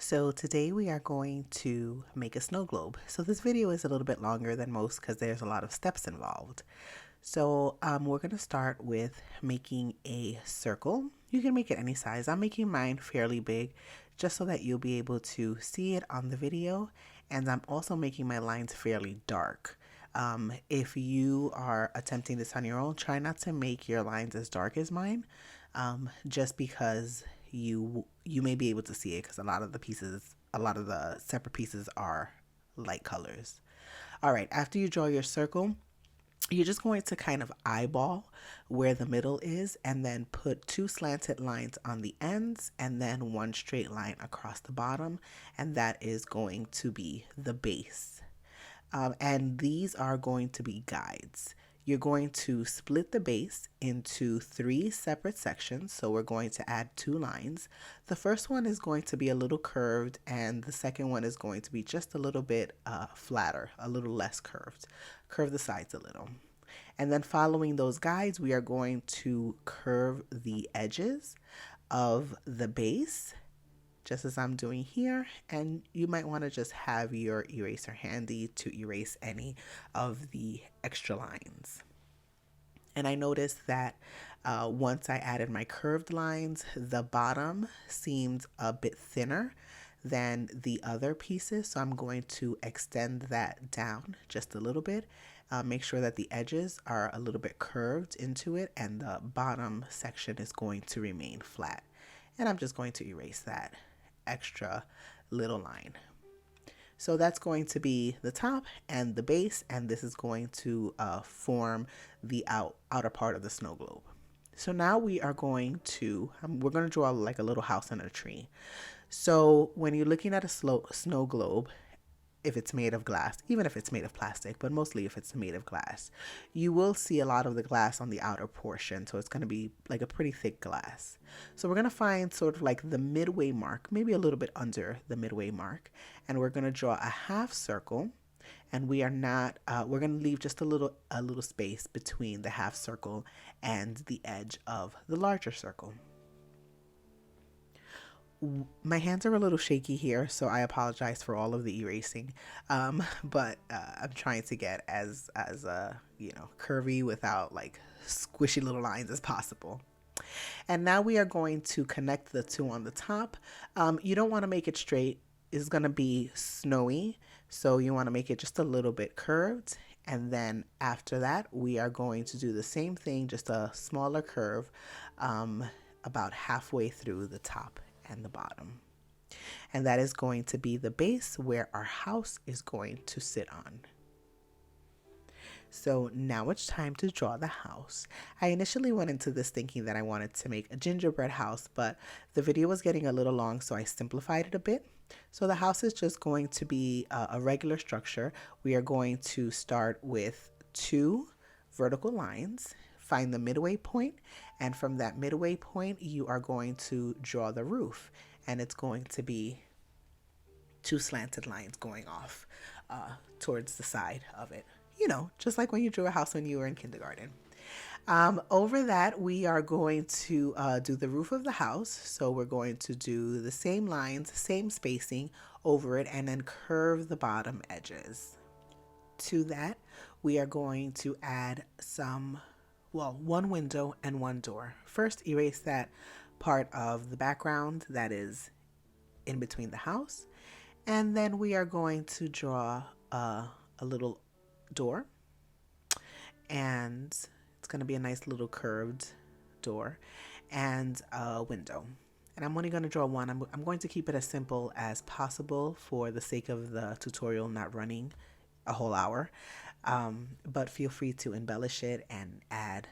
So today we are going to make a snow globe. So this video is a little bit longer than most because there's a lot of steps involved. So we're going to start with making a circle. You can make it any size. I'm making mine fairly big just so that you'll be able to see it on the video. And I'm also making my lines fairly dark. If you are attempting this on your own, try not to make your lines as dark as mine, just because you may be able to see it because a lot of the separate pieces are light colors. All right, after you draw your circle, you're just going to kind of eyeball where the middle is and then put two slanted lines on the ends and then one straight line across the bottom, and that is going to be the base. And these are going to be guides. You're going to split the base into three separate sections. So we're going to add two lines. The first one is going to be a little curved, and the second one is going to be just a little bit flatter, a little less curved. Curve the sides a little. And then following those guides, we are going to curve the edges of the base, just as I'm doing here, and you might want to just have your eraser handy to erase any of the extra lines. And I noticed that once I added my curved lines, the bottom seemed a bit thinner than the other pieces, so I'm going to extend that down just a little bit. Make sure that the edges are a little bit curved into it and the bottom section is going to remain flat. And I'm just going to erase that extra little line. So that's going to be the top and the base, and this is going to form the outer part of the snow globe. So now we are going to, we're going to draw like a little house and a tree. So when you're looking at a snow globe, if it's made of glass, even if it's made of plastic, but mostly if it's made of glass, you will see a lot of the glass on the outer portion. So it's going to be like a pretty thick glass. So we're going to find sort of like the midway mark, maybe a little bit under the midway mark. And we're going to draw a half circle. And we are not, we're going to leave just a little space between the half circle and the edge of the larger circle. My hands are a little shaky here, so I apologize for all of the erasing, but I'm trying to get as curvy without like squishy little lines as possible. And now we are going to connect the two on the top. You don't want to make it straight. It's going to be snowy, so you want to make it just a little bit curved. And then after that, we are going to do the same thing, just a smaller curve, about halfway through the top and the bottom. And that is going to be the base where our house is going to sit on. So now it's time to draw the house. I initially went into this thinking that I wanted to make a gingerbread house, but the video was getting a little long, so I simplified it a bit. So the house is just going to be a regular structure. We are going to start with two vertical lines, find the midway point, and from that midway point you are going to draw the roof, and it's going to be two slanted lines going off towards the side of it, just like when you drew a house when you were in kindergarten. Over that, we are going to do the roof of the house. So we're going to do the same lines, same spacing over it, and then curve the bottom edges. To that, we are going to add one window and one door. First, erase that part of the background that is in between the house. And then we are going to draw a little door, and it's going to be a nice little curved door and a window. And I'm only going to draw one. I'm going to keep it as simple as possible for the sake of the tutorial not running a whole hour. But feel free to embellish it and add,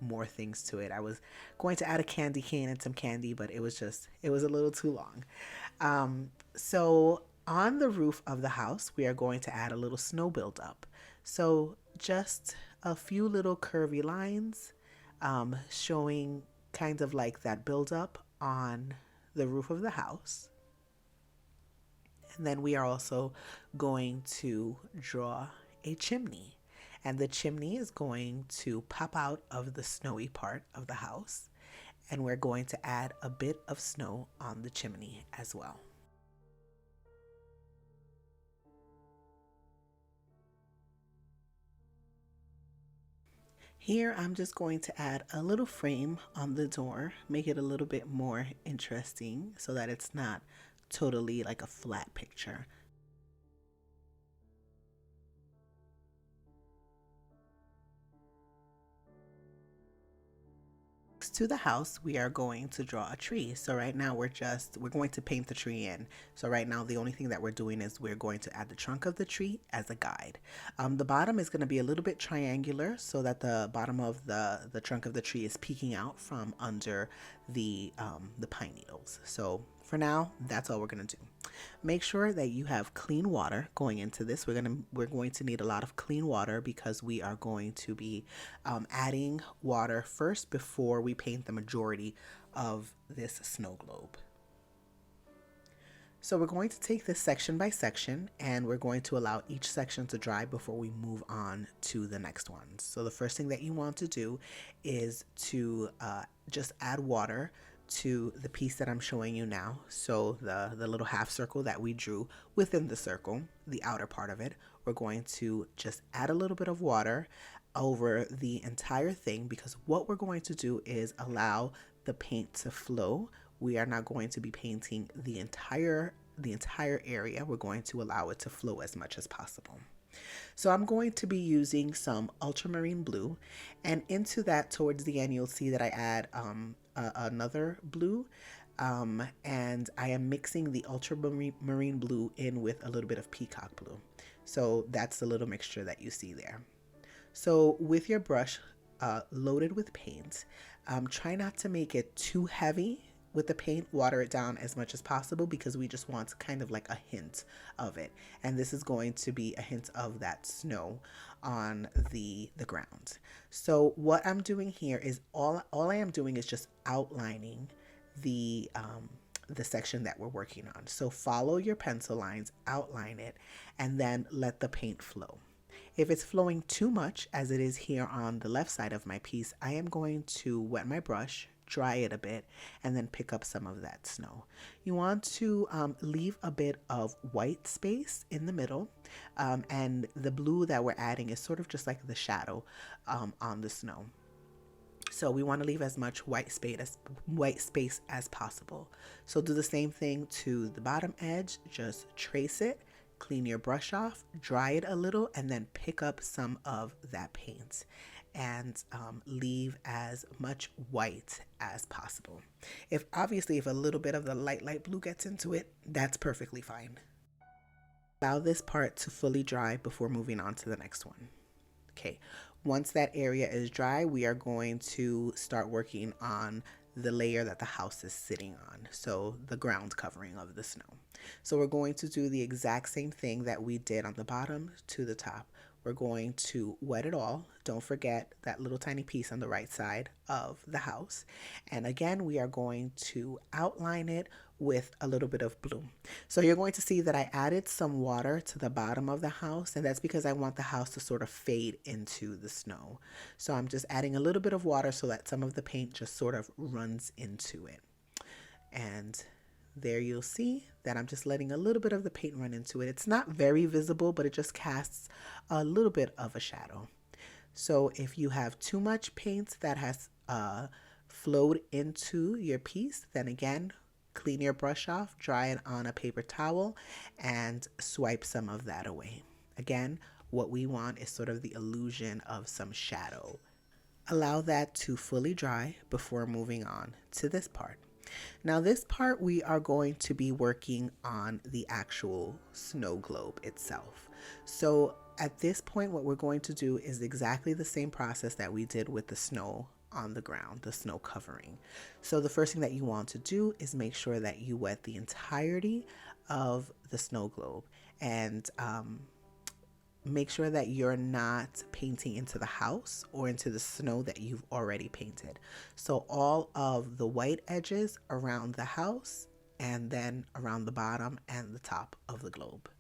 more things to it. I was going to add a candy cane and some candy, but it was a little too long. So on the roof of the house, we are going to add a little snow buildup. So just a few little curvy lines showing kind of like that buildup on the roof of the house. And then we are also going to draw a chimney. And the chimney is going to pop out of the snowy part of the house. And we're going to add a bit of snow on the chimney as well. Here I'm just going to add a little frame on the door, make it a little bit more interesting so that it's not totally like a flat picture. To the house, we are going to draw a tree. So right now we're going to paint the tree in. So right now the only thing that we're doing is we're going to add the trunk of the tree as a guide. The bottom is going to be a little bit triangular so that the bottom of the trunk of the tree is peeking out from under the pine needles. So for now, that's all we're going to do. Make sure that you have clean water going into this. We're going to need a lot of clean water because we are going to be adding water first before we paint the majority of this snow globe. So we're going to take this section by section and we're going to allow each section to dry before we move on to the next ones. So the first thing that you want to do is to just add water to the piece that I'm showing you now. So the little half circle that we drew within the circle, the outer part of it, we're going to just add a little bit of water over the entire thing because what we're going to do is allow the paint to flow. We are not going to be painting the entire area. We're going to allow it to flow as much as possible. So I'm going to be using some ultramarine blue, and into that towards the end you'll see that I add another blue, and I am mixing the ultramarine blue in with a little bit of peacock blue. So that's the little mixture that you see there. So with your brush loaded with paint, try not to make it too heavy with the paint. Water it down as much as possible because we just want kind of like a hint of it. And this is going to be a hint of that snow on the ground. So what I'm doing here is all I am doing is just outlining the section that we're working on. So follow your pencil lines, outline it, and then let the paint flow. If it's flowing too much, as it is here on the left side of my piece, I am going to wet my brush, dry it a bit, and then pick up some of that snow. You want to leave a bit of white space in the middle, and the blue that we're adding is sort of just like the shadow on the snow. So we want to leave as much white space as possible. So do the same thing to the bottom edge, just trace it, clean your brush off, dry it a little, and then pick up some of that paint and leave as much white as possible. If a little bit of the light blue gets into it, that's perfectly fine. Allow this part to fully dry before moving on to the next one. Okay, once that area is dry, we are going to start working on the layer that the house is sitting on, so the ground covering of the snow. So we're going to do the exact same thing that we did on the bottom to the top. We're going to wet it all. Don't forget that little tiny piece on the right side of the house. And again, we are going to outline it with a little bit of blue. So you're going to see that I added some water to the bottom of the house, and that's because I want the house to sort of fade into the snow. So I'm just adding a little bit of water so that some of the paint just sort of runs into it. And there you'll see that I'm just letting a little bit of the paint run into it. It's not very visible, but it just casts a little bit of a shadow. So if you have too much paint that has flowed into your piece, then again, clean your brush off, dry it on a paper towel, and swipe some of that away. Again, what we want is sort of the illusion of some shadow. Allow that to fully dry before moving on to this part. Now this part we are going to be working on the actual snow globe itself. So at this point what we're going to do is exactly the same process that we did with the snow on the ground, the snow covering. So the first thing that you want to do is make sure that you wet the entirety of the snow globe, and make sure that you're not painting into the house or into the snow that you've already painted. So all of the white edges around the house and then around the bottom and the top of the globe.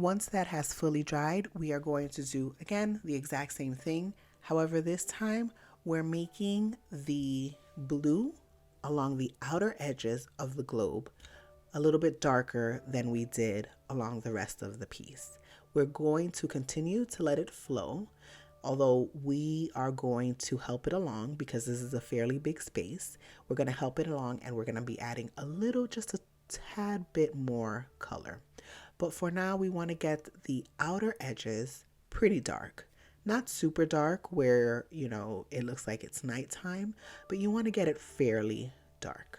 Once that has fully dried, we are going to do, again, the exact same thing. However, this time we're making the blue along the outer edges of the globe a little bit darker than we did along the rest of the piece. We're going to continue to let it flow, although we are going to help it along because this is a fairly big space. We're going to help it along and we're going to be adding a little, just a tad bit more color. But for now, we want to get the outer edges pretty dark. Not super dark where, it looks like it's nighttime, but you want to get it fairly dark.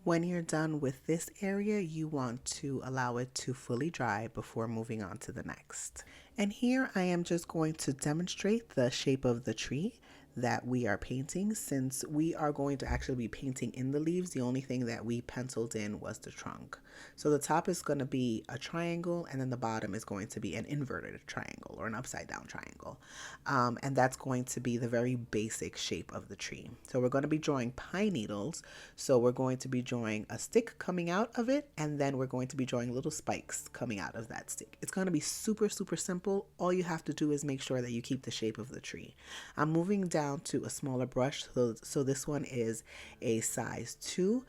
When you're done with this area, you want to allow it to fully dry before moving on to the next. And here I am just going to demonstrate the shape of the tree that we are painting. Since we are going to actually be painting in the leaves, the only thing that we penciled in was the trunk. So the top is going to be a triangle, and then the bottom is going to be an inverted triangle or an upside down triangle. And that's going to be the very basic shape of the tree. So we're going to be drawing pine needles. So we're going to be drawing a stick coming out of it, and then we're going to be drawing little spikes coming out of that stick. It's going to be super, super simple. All you have to do is make sure that you keep the shape of the tree. I'm moving down to a smaller brush, so this one is a size 2,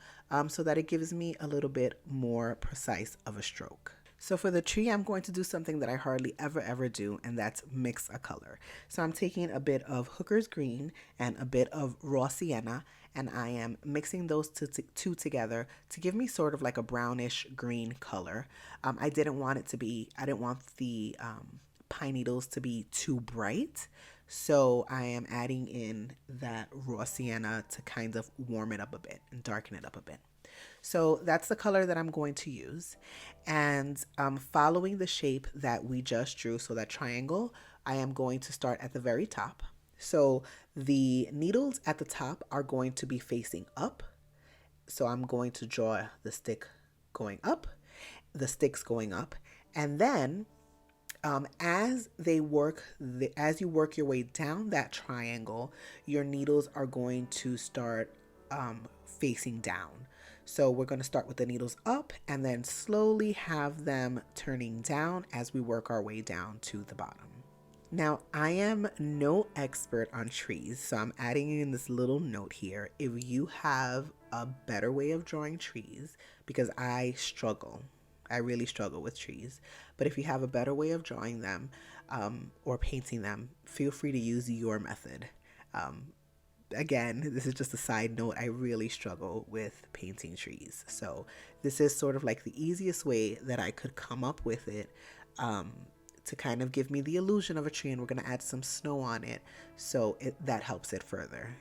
so that it gives me a little bit more precise of a stroke. So for the tree, I'm going to do something that I hardly ever do, and that's mix a color. So I'm taking a bit of Hooker's Green and a bit of Raw Sienna, and I am mixing those two together to give me sort of like a brownish green color. I didn't want the pine needles to be too bright. So I am adding in that Raw Sienna to kind of warm it up a bit and darken it up a bit. So that's the color that I'm going to use. And following the shape that we just drew, so that triangle, I am going to start at the very top. So the needles at the top are going to be facing up. So I'm going to draw the stick going up, the sticks going up, and then as you work your way down that triangle, your needles are going to start facing down. So we're going to start with the needles up and then slowly have them turning down as we work our way down to the bottom. Now, I am no expert on trees, so I'm adding in this little note here. If you have a better way of drawing trees, because I really struggle with trees, but if you have a better way of drawing them or painting them, feel free to use your method. Again, this is just a side note. I really struggle with painting trees. So this is sort of like the easiest way that I could come up with it, um, to kind of give me the illusion of a tree, and we're going to add some snow on it. So that helps it further.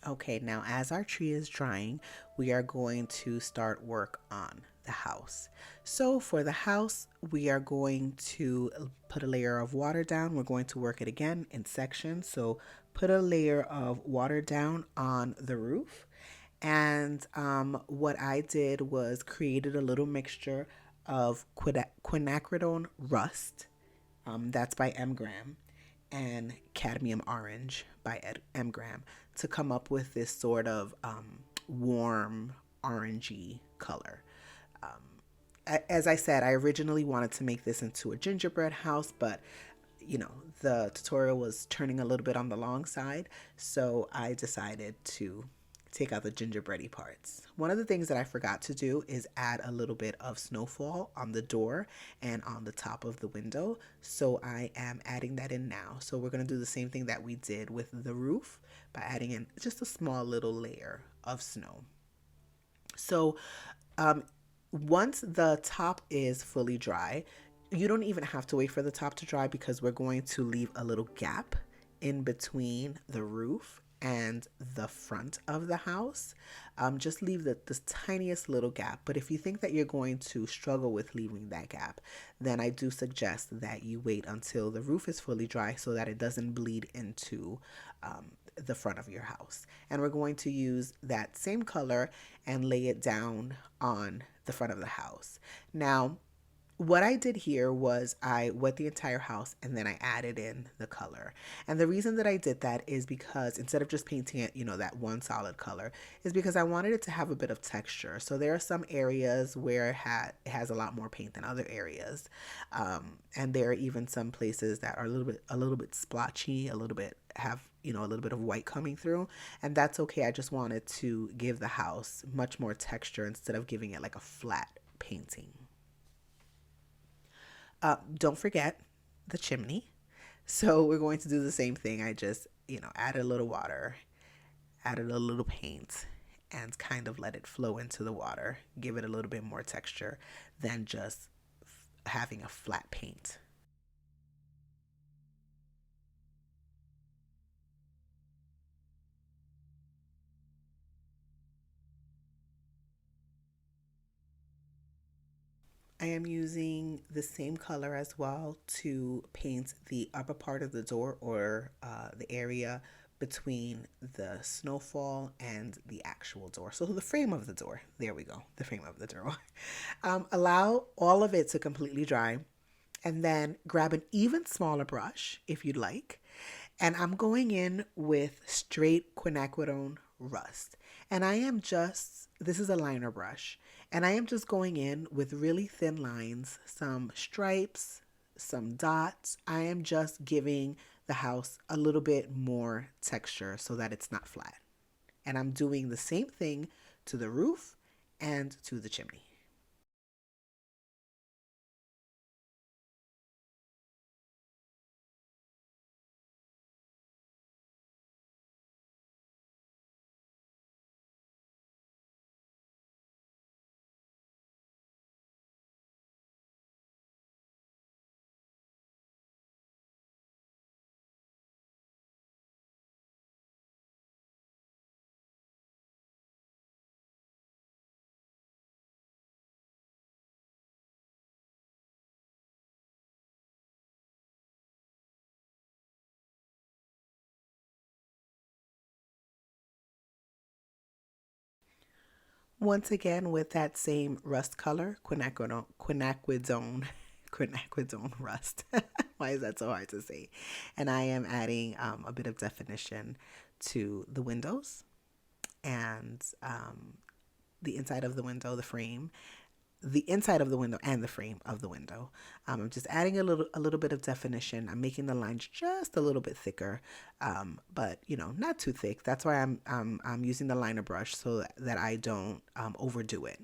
Okay, now as our tree is drying, we are going to start work on the house. So for the house, we are going to put a layer of water down. We're going to work it again in sections. So put a layer of water down on the roof. And what I did was created a little mixture of quinacridone rust, that's by M. Graham, and cadmium orange by M. Graham, to come up with this sort of warm orangey color. As I said, I originally wanted to make this into a gingerbread house, but the tutorial was turning a little bit on the long side, so I decided to take out the gingerbready parts. One of the things that I forgot to do is add a little bit of snowfall on the door and on the top of the window, so I am adding that in now. So we're going to do the same thing that we did with the roof by adding in just a small little layer of snow. So um, once the top is fully dry, you don't even have to wait for the top to dry, because we're going to leave a little gap in between the roof and the front of the house. Just leave the tiniest little gap. But if you think that you're going to struggle with leaving that gap, then I do suggest that you wait until the roof is fully dry so that it doesn't bleed into the front of your house. And we're going to use that same color and lay it down on the front of the house. Now, What I did here was I wet the entire house and then I added in the color. And the reason that I did that is because instead of just painting it, that one solid color, is because I wanted it to have a bit of texture. So there are some areas where it has a lot more paint than other areas. And there are even some places that are a little bit splotchy, a little bit have a little bit of white coming through, and that's okay. I just wanted to give the house much more texture instead of giving it like a flat painting. Don't forget the chimney. So we're going to do the same thing. I just, added a little water, added a little paint, and kind of let it flow into the water, give it a little bit more texture than just having a flat paint. I am using the same color as well to paint the upper part of the door, or the area between the snowfall and the actual door. So the frame of the door. There we go. The frame of the door. Allow all of it to completely dry, and then grab an even smaller brush if you'd like. And I'm going in with straight quinacridone rust. And this is a liner brush, and I am just going in with really thin lines, some stripes, some dots. I am just giving the house a little bit more texture so that it's not flat. And I'm doing the same thing to the roof and to the chimney. Once again, with that same rust color, quinacridone rust. Why is that so hard to say? And I am adding a bit of definition to the windows and the inside of the window, the frame, the inside of the window and the frame of the window. I'm just adding a little bit of definition. I'm making the lines just a little bit thicker, but not too thick. That's why I'm using the liner brush so that I don't overdo it.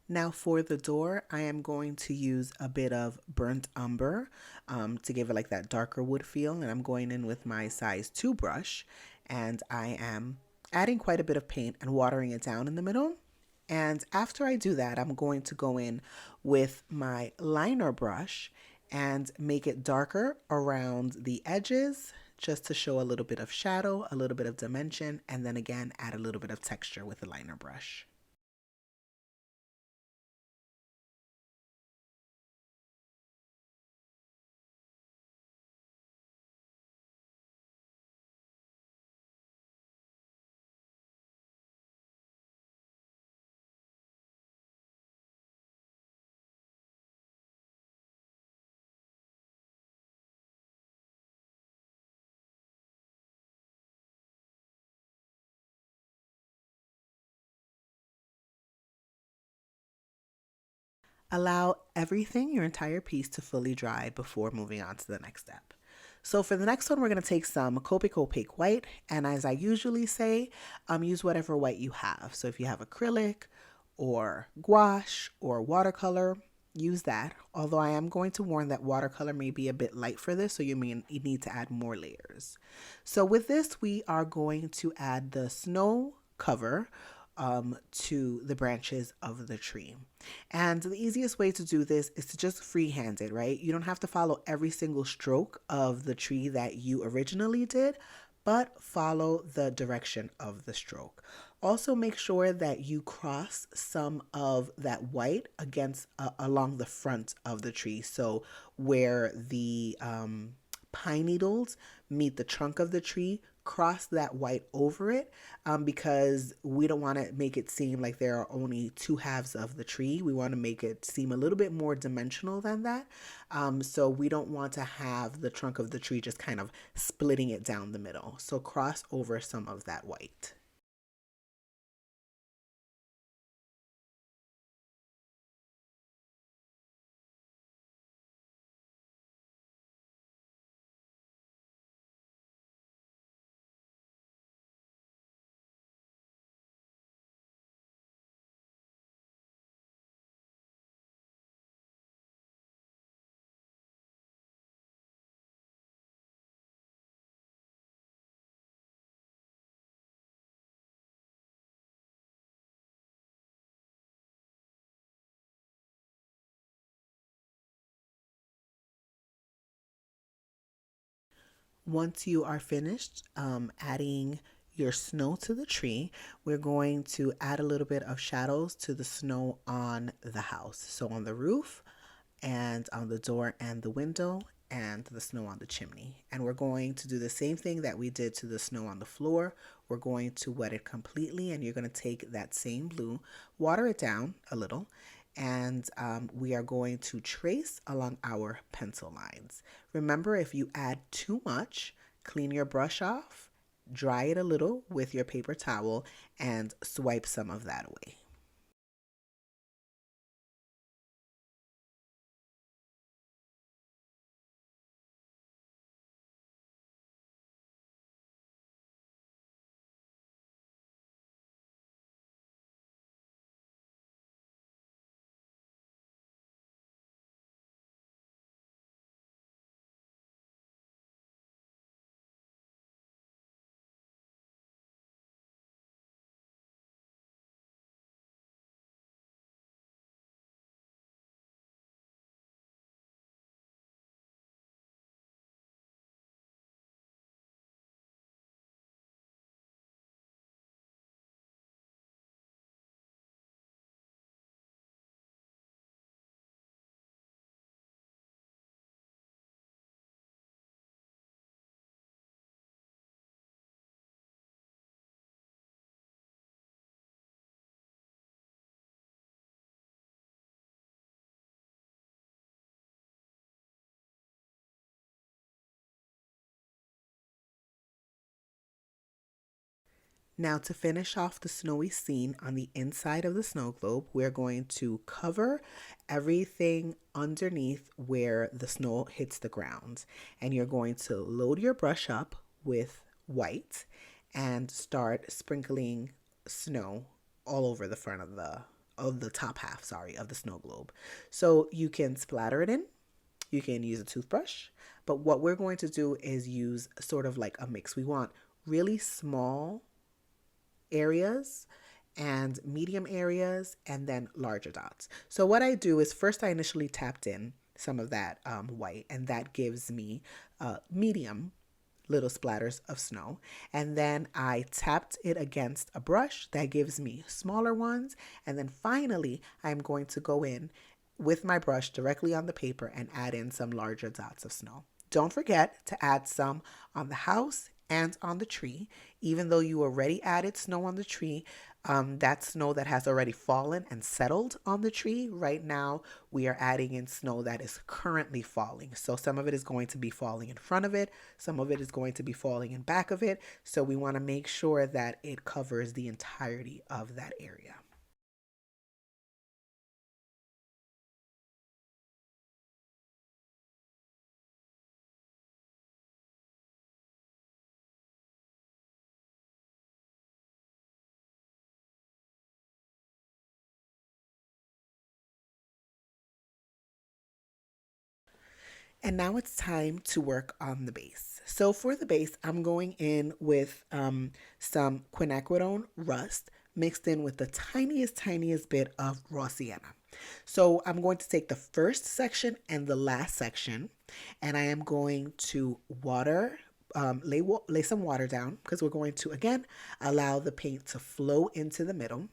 Now for the door, I am going to use a bit of burnt umber to give it like that darker wood feel. And I'm going in with my size 2 brush, and I am adding quite a bit of paint and watering it down in the middle. And after I do that, I'm going to go in with my liner brush and make it darker around the edges, just to show a little bit of shadow, a little bit of dimension, and then again add a little bit of texture with the liner brush. Allow everything, your entire piece, to fully dry before moving on to the next step. So for the next one, we're going to take some Copic Opaque white, and as I usually say, use whatever white you have. So if you have acrylic or gouache or watercolor, use that. Although I am going to warn that watercolor may be a bit light for this, so you need to add more layers. So with this, we are going to add the snow cover to the branches of the tree. And the easiest way to do this is to just freehand it, right? You don't have to follow every single stroke of the tree that you originally did, but follow the direction of the stroke. Also make sure that you cross some of that white against along the front of the tree. So where the pine needles meet the trunk of the tree, cross that white over it, because we don't want to make it seem like there are only two halves of the tree. We want to make it seem a little bit more dimensional than that. So we don't want to have the trunk of the tree just kind of splitting it down the middle. So cross over some of that white. Once you are finished adding your snow to the tree, we're going to add a little bit of shadows to the snow on the house. So on the roof and on the door and the window and the snow on the chimney. And we're going to do the same thing that we did to the snow on the floor. We're going to wet it completely, and you're going to take that same blue, water it down a little, and we are going to trace along our pencil lines. Remember, if you add too much, clean your brush off, dry it a little with your paper towel, and swipe some of that away. Now, to finish off the snowy scene on the inside of the snow globe, we're going to cover everything underneath where the snow hits the ground. And you're going to load your brush up with white and start sprinkling snow all over the front of the top half, sorry, of the snow globe. So you can splatter it in. You can use a toothbrush, but what we're going to do is use sort of like a mix. We want really small areas and medium areas and then larger dots. So what I do is first I initially tapped in some of that white, and that gives me medium little splatters of snow. And then I tapped it against a brush that gives me smaller ones. And then finally, I'm going to go in with my brush directly on the paper and add in some larger dots of snow. Don't forget to add some on the house and on the tree. Even though you already added snow on the tree, that snow that has already fallen and settled on the tree, right now we are adding in snow that is currently falling. So some of it is going to be falling in front of it, some of it is going to be falling in back of it. So we want to make sure that it covers the entirety of that area. And now it's time to work on the base. So for the base, I'm going in with some quinacridone rust mixed in with the tiniest bit of raw sienna. So I'm going to take the first section and the last section, and I am going to water lay some water down because we're going to, again, allow the paint to flow into the middle.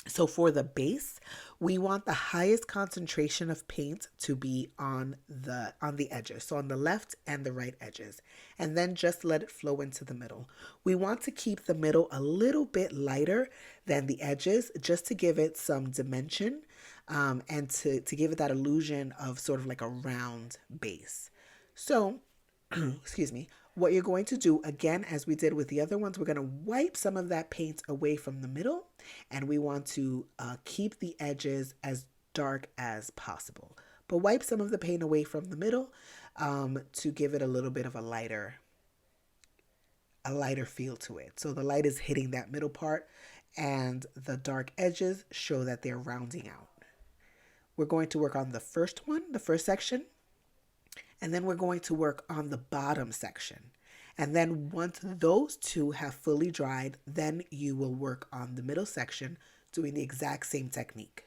So for the base, we want the highest concentration of paint to be on the edges, so on the left and the right edges, and then just let it flow into the middle. We want to keep the middle a little bit lighter than the edges just to give it some dimension, and to give it that illusion of sort of like a round base. So excuse me, what you're going to do, again, as we did with the other ones, we're going to wipe some of that paint away from the middle, and we want to keep the edges as dark as possible. But wipe some of the paint away from the middle, to give it a little bit of a lighter feel to it. So the light is hitting that middle part, and the dark edges show that they're rounding out. We're going to work on the first one, the first section, and then we're going to work on the bottom section. And then once those two have fully dried, then you will work on the middle section doing the exact same technique.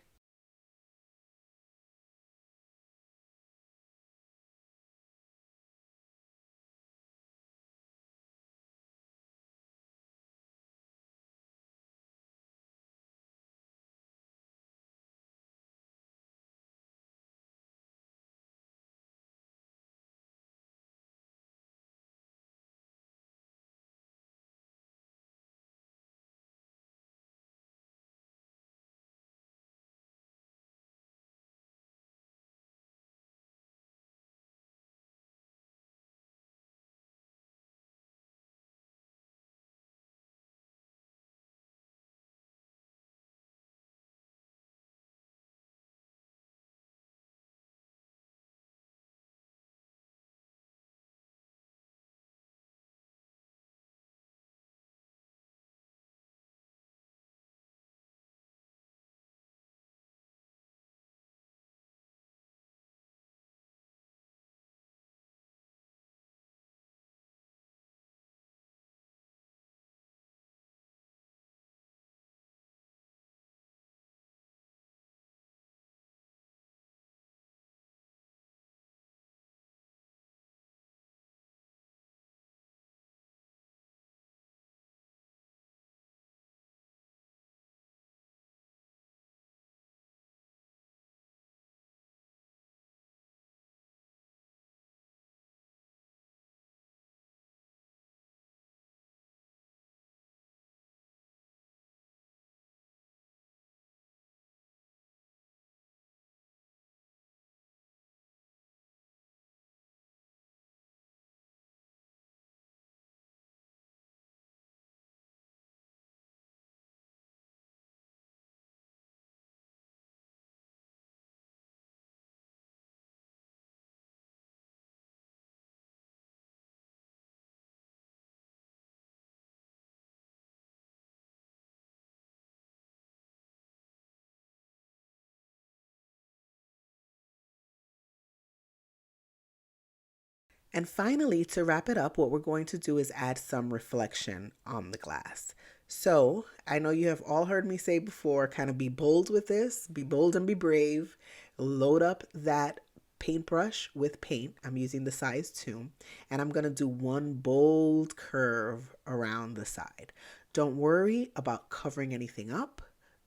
And finally, to wrap it up, what we're going to do is add some reflection on the glass. So I know you have all heard me say before, kind of be bold with this, be bold and be brave. Load up that paintbrush with paint. I'm using the size 2, and I'm going to do one bold curve around the side. Don't worry about covering anything up.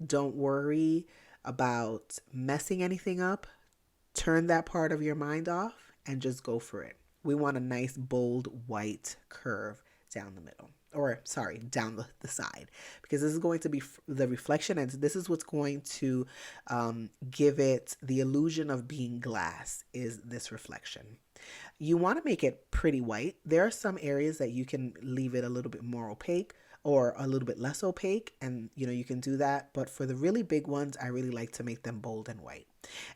Don't worry about messing anything up. Turn that part of your mind off and just go for it. We want a nice bold white curve down the middle, or sorry, down the side, because this is going to be the reflection, and this is what's going to give it the illusion of being glass, is this reflection. You want to make it pretty white. There are some areas that you can leave it a little bit more opaque or a little bit less opaque, and you can do that. But for the really big ones, I really like to make them bold and white.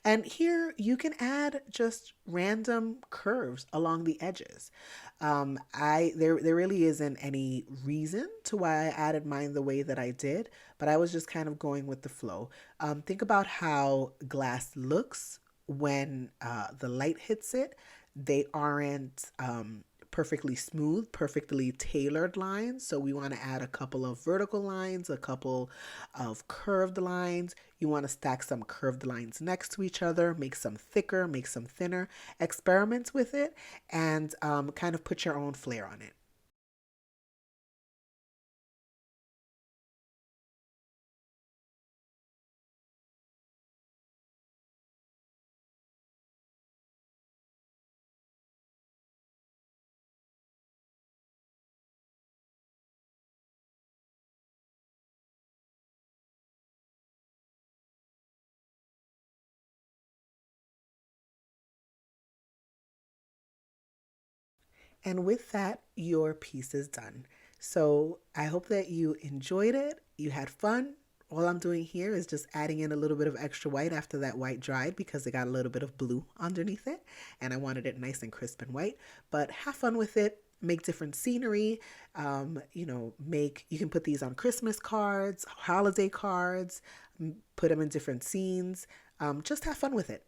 And here you can add just random curves along the edges. There really isn't any reason to why I added mine the way that I did, but I was just kind of going with the flow. Think about how glass looks when the light hits it. They aren't perfectly smooth, perfectly tailored lines. So we want to add a couple of vertical lines, a couple of curved lines. You want to stack some curved lines next to each other, make some thicker, make some thinner. Experiment with it, and kind of put your own flair on it. And with that, your piece is done. So I hope that you enjoyed it. You had fun. All I'm doing here is just adding in a little bit of extra white after that white dried because it got a little bit of blue underneath it and I wanted it nice and crisp and white. But have fun with it. Make different scenery. You can put these on Christmas cards, holiday cards, put them in different scenes. Just have fun with it.